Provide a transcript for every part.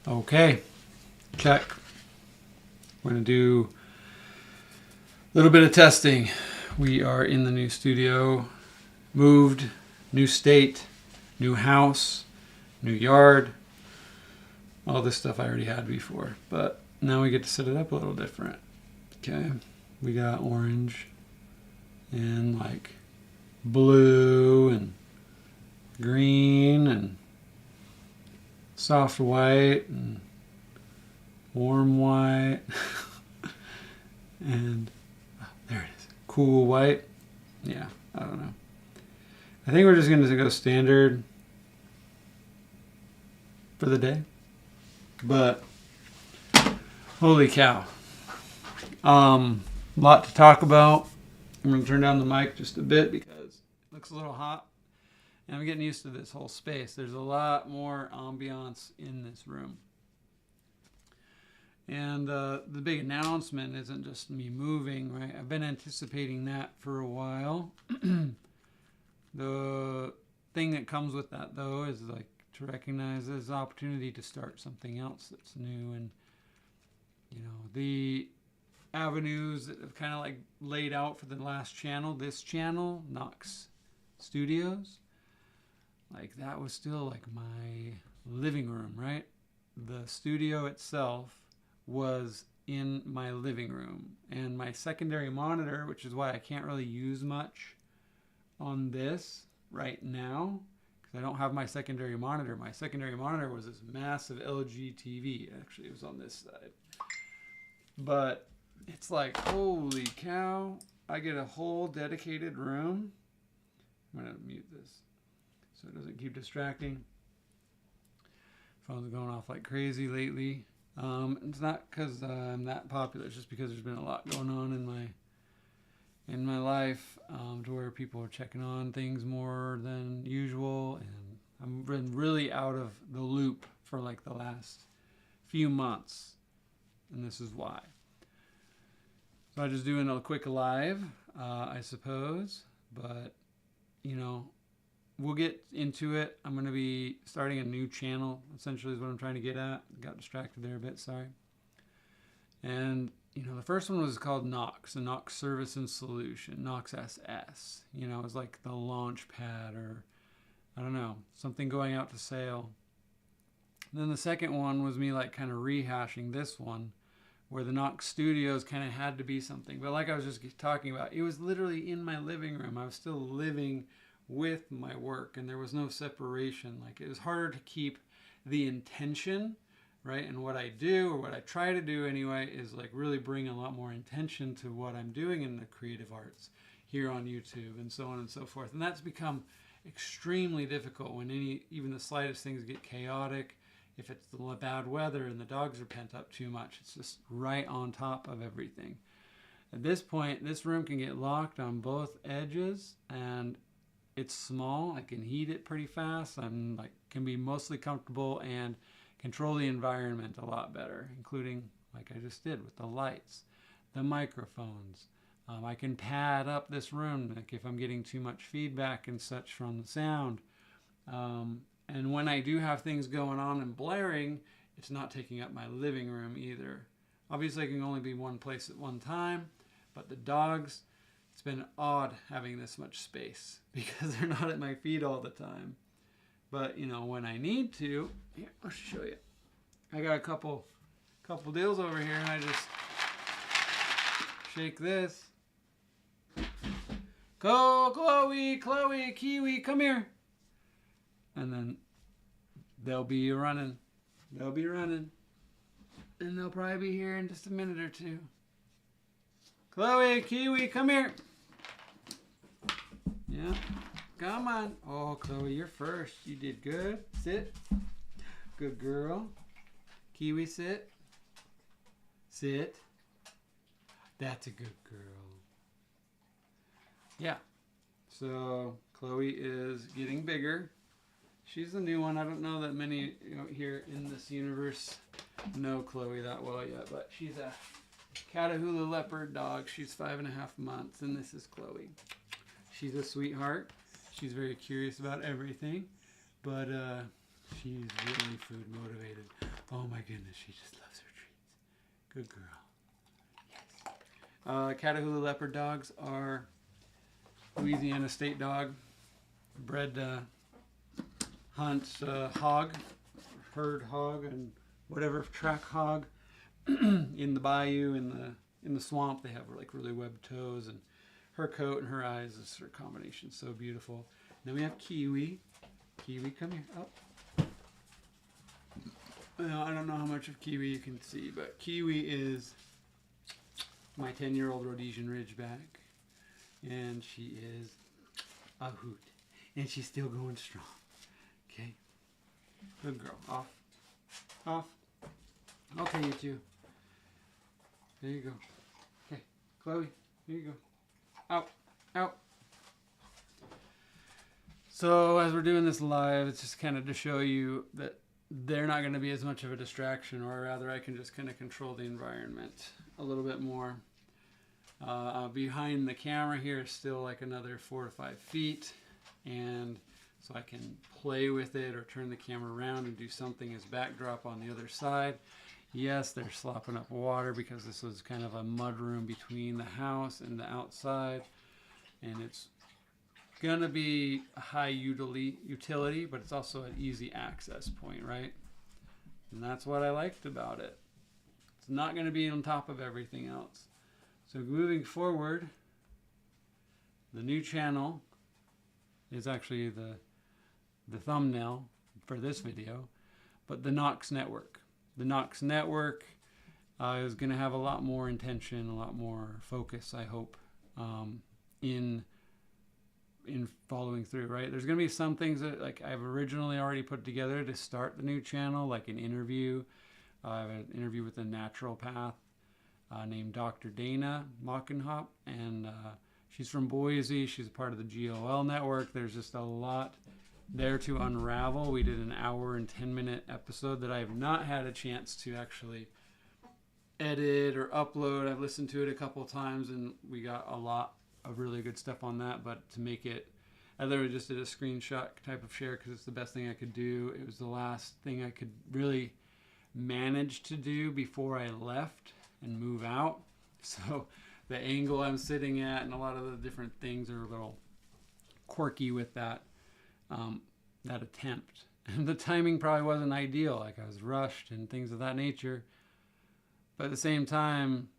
Okay, check. We're going to do a little bit of testing. We are in the new studio, moved, new state, new house, new yard. All this stuff I already had before, but now we get to set it up a little different. Okay, we got orange and like blue and green and soft white and warm white and there it is, cool white. Yeah, I don't know. I think we're just going to go standard for the day. But holy cow. Lot to talk about. I'm going to turn down the mic just a bit because it looks a little hot. And I'm getting used to this whole space. There's a lot more ambiance in this room. And the big announcement isn't just me moving, right? I've been anticipating that for a while. The thing that comes with that, though, is like to recognize there's an opportunity to start something else that's new. And, you know, the avenues that have kind of like laid out for the last channel, this channel, Knox Studios, like that was still like my living room, right? The studio itself was in my living room, and my secondary monitor, which is why I can't really use much on this right now, because I don't have my secondary monitor. My secondary monitor was this massive LG TV. Actually, it was on this side. But it's like, holy cow, I get a whole dedicated room. I'm going to mute this so it doesn't keep distracting. Phone's going off like crazy lately. It's not because I'm that popular. It's just because there's been a lot going on in my life, to where people are checking on things more than usual, and I've been really out of the loop for like the last few months, and this is why. So I'm just doing a quick live, I suppose, but you know, we'll get into it. I'm going to be starting a new channel, essentially is what I'm trying to get at. Got distracted there a bit, sorry. And, you know, the first one was called Knox, the Knox Service and Solution, Knox SS. You know, it was like the launch pad, or, I don't know, something going out to sale. And then the second one was me like kind of rehashing this one, where the Knox Studios kind of had to be something. But like I was just talking about, it was literally in my living room. I was still living with my work, and there was no separation. Like, it was harder to keep the intention, right? And what I do, or what I try to do anyway, is like really bring a lot more intention to what I'm doing in the creative arts here on YouTube and so on and so forth. And that's become extremely difficult when even the slightest things get chaotic. If it's the bad weather and the dogs are pent up too much, it's just right on top of everything. At this point, this room can get locked on both edges, and it's small. I can heat it pretty fast. I'm like, can be mostly comfortable and control the environment a lot better, including like I just did with the lights, the microphones. I can pad up this room, like if I'm getting too much feedback and such from the sound. And when I do have things going on and blaring, it's not taking up my living room either. Obviously, I can only be one place at one time, but the dogs, it's been odd having this much space because they're not at my feet all the time. But, you know, when I need to, here, I'll show you. I got a couple deals over here, and I just shake this. Go, Chloe, Kiwi, come here. And then they'll be running. They'll be running. And they'll probably be here in just a minute or two. Chloe, Kiwi, come here. Yeah, come on. Oh, Chloe, you're first. You did good. Sit. Good girl. Kiwi, sit. Sit. That's a good girl. Yeah. So Chloe is getting bigger. She's the new one. I don't know that many here in this universe know Chloe that well yet, but she's a Catahoula leopard dog. She's 5.5 months, and this is Chloe. She's a sweetheart. She's very curious about everything, but she's really food motivated. Oh my goodness, she just loves her treats. Good girl. Yes. Catahoula leopard dogs are Louisiana state dog. Bred hunts hog, herd hog, and whatever track hog in the bayou, in the swamp. They have like really webbed toes, and her coat and her eyes is her combination. So beautiful. Then we have Kiwi. Kiwi, come here. Up. Well, I don't know how much of Kiwi you can see, but Kiwi is my 10-year-old Rhodesian Ridgeback, and she is a hoot, and she's still going strong. Okay, good girl. Off, off. Okay, you two. There you go. Okay, Chloe, here you go. Out, out. So as we're doing this live, it's just kind of to show you that they're not going to be as much of a distraction, or rather I can just kind of control the environment a little bit more. Behind the camera here is still like another 4 to 5 feet, and so I can play with it or turn the camera around and do something as backdrop on the other side. Yes, they're slopping up water because this was kind of a mud room between the house and the outside, and it's gonna be a high utility, but it's also an easy access point, right? And that's what I liked about it. It's not gonna be on top of everything else. So moving forward, the new channel is actually the thumbnail for this video, but the Knox Network. The Knox Network is going to have a lot more intention, a lot more focus, I hope, in following through, right? There's going to be some things that like I've originally already put together to start the new channel, like an interview. I have an interview with a naturopath named Dr. Dana Mockenhop, and she's from Boise. She's a part of the GOL network. There's just a lot there to unravel. We did an 1 and 10-minute episode that I have not had a chance to actually edit or upload. I've listened to it a couple of times, and we got a lot of really good stuff on that. But to make it, I literally just did a screenshot type of share because it's the best thing I could do. It was the last thing I could really manage to do before I left and move out. So the angle I'm sitting at and a lot of the different things are a little quirky with that attempt. And the timing probably wasn't ideal. Like I was rushed and things of that nature. But at the same time,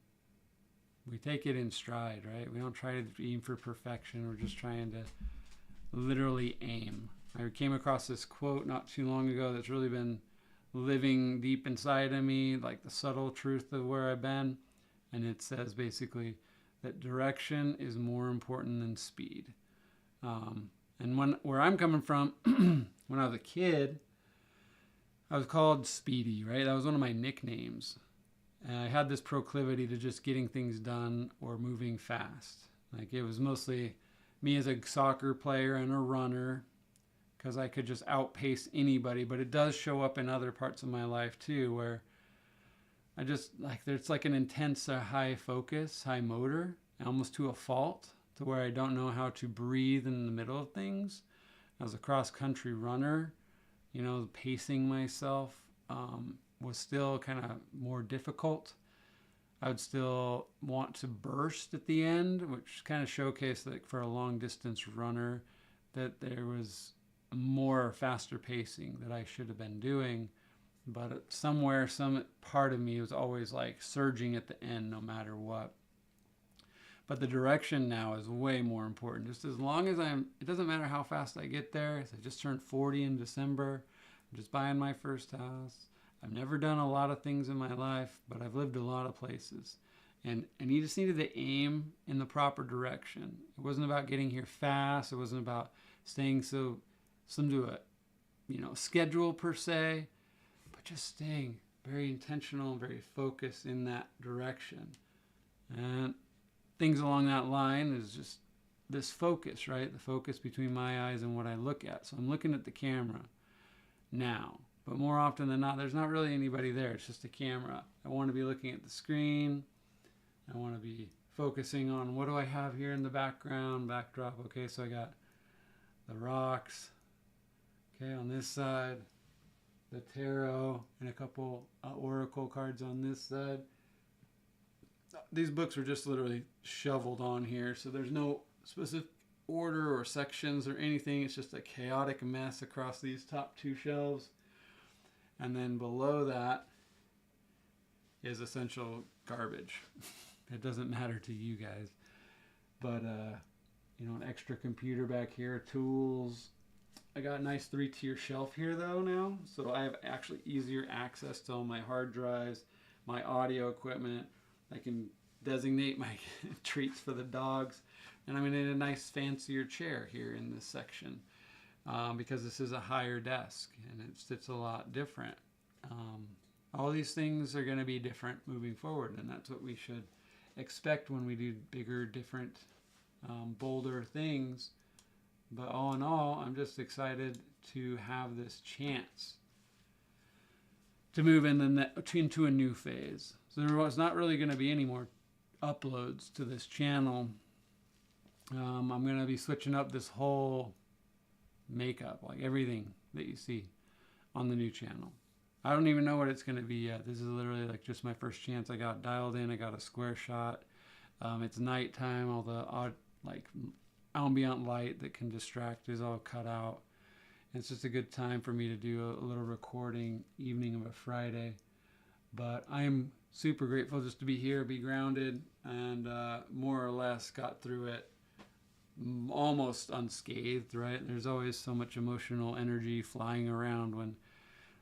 we take it in stride, right? We don't try to aim for perfection. We're just trying to literally aim. I came across this quote not too long ago that's really been living deep inside of me, like the subtle truth of where I've been. And it says basically that direction is more important than speed. And where I'm coming from, when I was a kid, I was called Speedy, right? That was one of my nicknames. And I had this proclivity to just getting things done or moving fast. Like it was mostly me as a soccer player and a runner, because I could just outpace anybody. But it does show up in other parts of my life too, where I just like, there's like an intense high focus, high motor, almost to a fault, to where I don't know how to breathe in the middle of things. I was a cross-country runner, you know, pacing myself was still kind of more difficult. I would still want to burst at the end, which kind of showcased that for a long-distance runner that there was more faster pacing that I should have been doing. But somewhere, some part of me was always like surging at the end no matter what. But the direction now is way more important. Just as long as it doesn't matter how fast I get there. I just turned 40 in December. I'm just buying my first house. I've never done a lot of things in my life, but I've lived a lot of places. And you just needed to aim in the proper direction. It wasn't about getting here fast. It wasn't about staying to a schedule per se, but just staying very intentional, very focused in that direction. And things along that line is just this focus, right? The focus between my eyes and what I look at. So I'm looking at the camera now, but more often than not, there's not really anybody there. It's just a camera. I want to be looking at the screen. I want to be focusing on what do I have here in the backdrop. Okay, so I got the rocks. Okay, on this side, the tarot, and a couple oracle cards on this side. These books were just literally shoveled on here, so there's no specific order or sections or anything. It's just a chaotic mess across these top two shelves. And then below that is essential garbage. It doesn't matter to you guys. But, an extra computer back here, tools. I got a nice 3-tier shelf here though now. So I have actually easier access to all my hard drives, my audio equipment. I can designate my treats for the dogs. And I'm in a nice fancier chair here in this section because this is a higher desk and it sits a lot different. All these things are going to be different moving forward, and that's what we should expect when we do bigger, different, bolder things. But all in all, I'm just excited to have this chance to move into a new phase. So there was not really going to be any more uploads to this channel. I'm going to be switching up this whole makeup, like everything that you see on the new channel. I don't even know what it's going to be yet. This is literally like just my first chance. I got dialed in. I got a square shot. It's nighttime. All the odd, ambient light that can distract is all cut out. And it's just a good time for me to do a little recording evening of a Friday. But I'm super grateful just to be here, be grounded, and more or less got through it almost unscathed, right? There's always so much emotional energy flying around when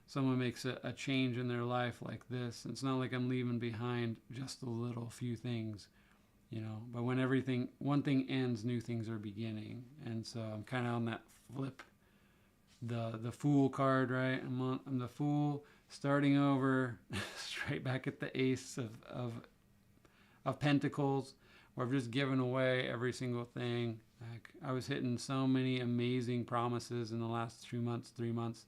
someone makes a change in their life like this. It's not like I'm leaving behind just a little few things, but when one thing ends, new things are beginning. And so I'm kind of on that flip, the Fool card, right? I'm the Fool starting over straight back at the Ace of Pentacles, where I've just given away every single thing. I was hitting so many amazing promises in the last 3 months.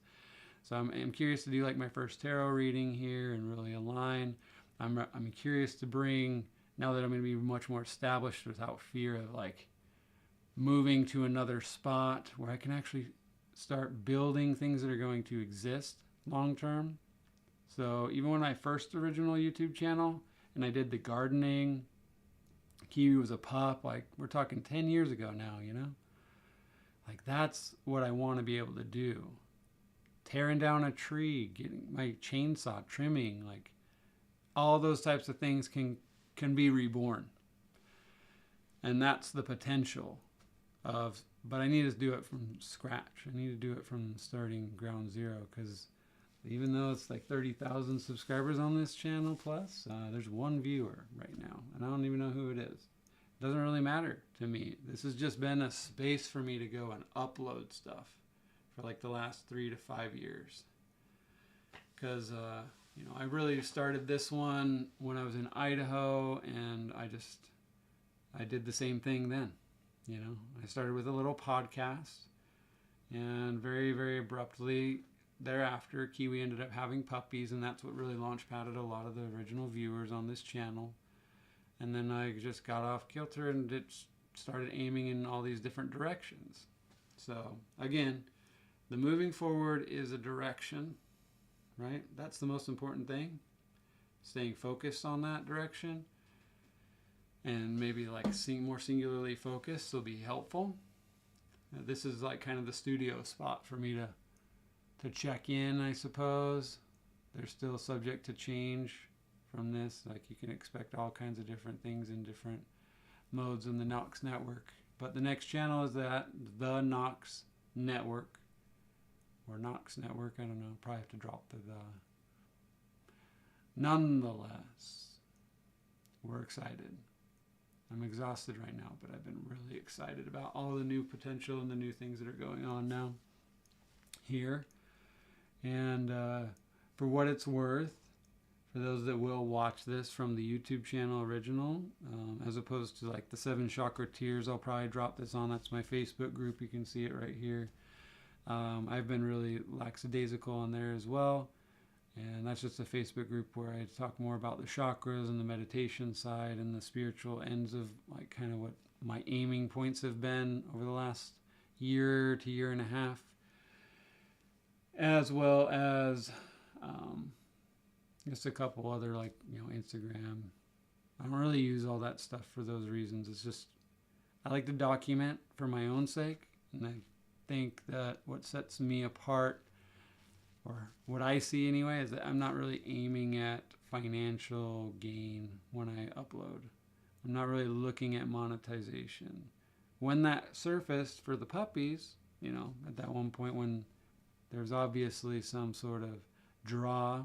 So I'm curious to do like my first tarot reading here and really align. I'm curious to bring, now that I'm going to be much more established without fear of like moving to another spot where I can actually start building things that are going to exist long term. So even when my first original YouTube channel and I did the gardening, Kiwi was a pup, like we're talking 10 years ago now, like that's what I want to be able to do. Tearing down a tree, getting my chainsaw, trimming, like all those types of things can be reborn. And that's the potential but I need to do it from scratch. I need to do it from starting ground zero, because even though it's like 30,000 subscribers on this channel plus, there's one viewer right now, and I don't even know who it is. It doesn't really matter to me. This has just been a space for me to go and upload stuff for like the last 3 to 5 years. Because, I really started this one when I was in Idaho, and I did the same thing then. I started with a little podcast, and very, very abruptly thereafter, Kiwi ended up having puppies, and that's what really launchpadded a lot of the original viewers on this channel. And then I just got off kilter and started aiming in all these different directions. So again, the moving forward is a direction, right? That's the most important thing. Staying focused on that direction, and maybe like more singularly focused will be helpful. This is like kind of the studio spot for me to check in, I suppose. They're still subject to change from this. Like you can expect all kinds of different things in different modes in the Knox network. But the next channel is the Knox network, or Knox network, I don't know, probably have to drop the. Nonetheless, we're excited. I'm exhausted right now, but I've been really excited about all the new potential and the new things that are going on now here. And for what it's worth, for those that will watch this from the YouTube channel original, as opposed to like the 7 Chakra Tears, I'll probably drop this on. That's my Facebook group. You can see it right here. I've been really lackadaisical on there as well. And that's just a Facebook group where I talk more about the chakras and the meditation side and the spiritual ends of like kind of what my aiming points have been over the last year to year and a half. as well as just a couple other, like, Instagram. I don't really use all that stuff for those reasons. It's just I like to document for my own sake, and I think that what sets me apart, or what I see anyway, is that I'm not really aiming at financial gain when I upload. I'm not really looking at monetization. When that surfaced for the puppies, at that one point when there's obviously some sort of draw,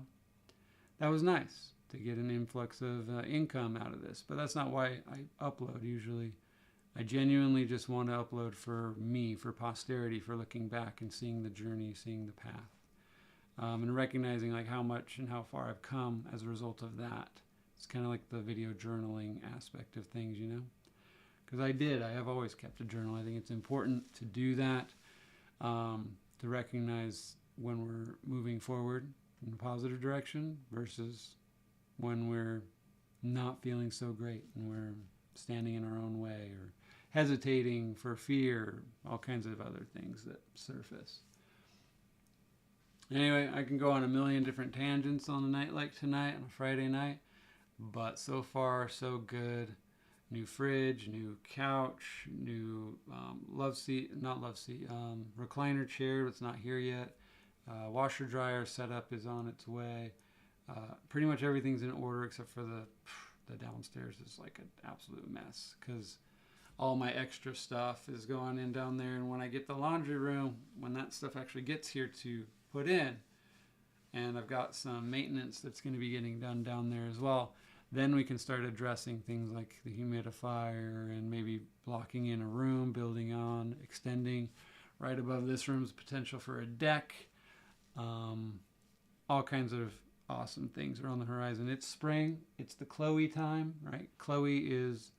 that was nice to get an influx of income out of this. But that's not why I upload usually. I genuinely just want to upload for me, for posterity, for looking back and seeing the journey, seeing the path, and recognizing like how much and how far I've come as a result of that. It's kind of like the video journaling aspect of things, because I have always kept a journal. I think it's important to do that, to recognize when we're moving forward in a positive direction versus when we're not feeling so great and we're standing in our own way or hesitating for fear, all kinds of other things that surface. Anyway, I can go on a million different tangents on a night like tonight, on a Friday night, but so far so good. New fridge, new couch, new recliner chair that's not here yet. Washer dryer setup is on its way. Pretty much everything's in order except for the downstairs is like an absolute mess because all my extra stuff is going in down there, and when I get the laundry room, when that stuff actually gets here to put in, and I've got some maintenance that's going to be getting done down there as well, then we can start addressing things like the humidifier and maybe blocking in a room, building on, extending. Right above this room's potential for a deck. All kinds of awesome things are on the horizon. It's spring. It's the Chloe time, right? Chloe is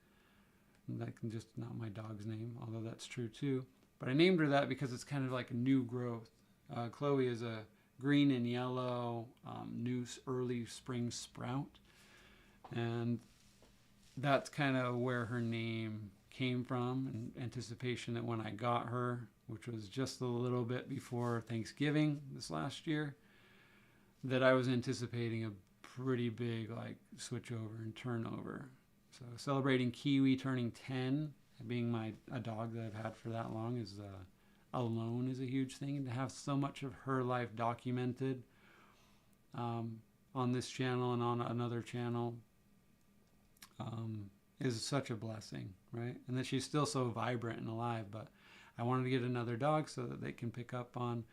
like just not my dog's name, although that's true too. But I named her that because it's kind of like a new growth. Chloe is a green and yellow new early spring sprout. And that's kind of where her name came from, in anticipation that when I got her, which was just a little bit before Thanksgiving this last year, that I was anticipating a pretty big like switch over and turnover. So celebrating Kiwi turning 10, being a dog that I've had for that long, is alone is a huge thing. And to have so much of her life documented on this channel and on another channel is such a blessing, right? And that she's still so vibrant and alive. But I wanted to get another dog so that they can pick up on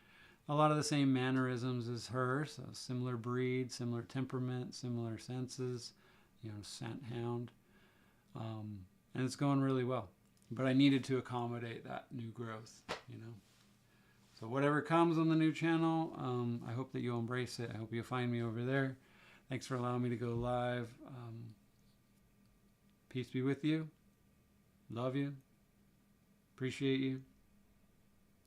a lot of the same mannerisms as her. So similar breed, similar temperament, similar senses, scent hound. And it's going really well. But I needed to accommodate that new growth, So whatever comes on the new channel, I hope that you'll embrace it. I hope you'll find me over there. Thanks for allowing me to go live. Peace be with you. Love you. Appreciate you.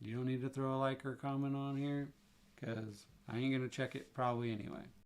You don't need to throw a like or comment on here because I ain't going to check it probably anyway.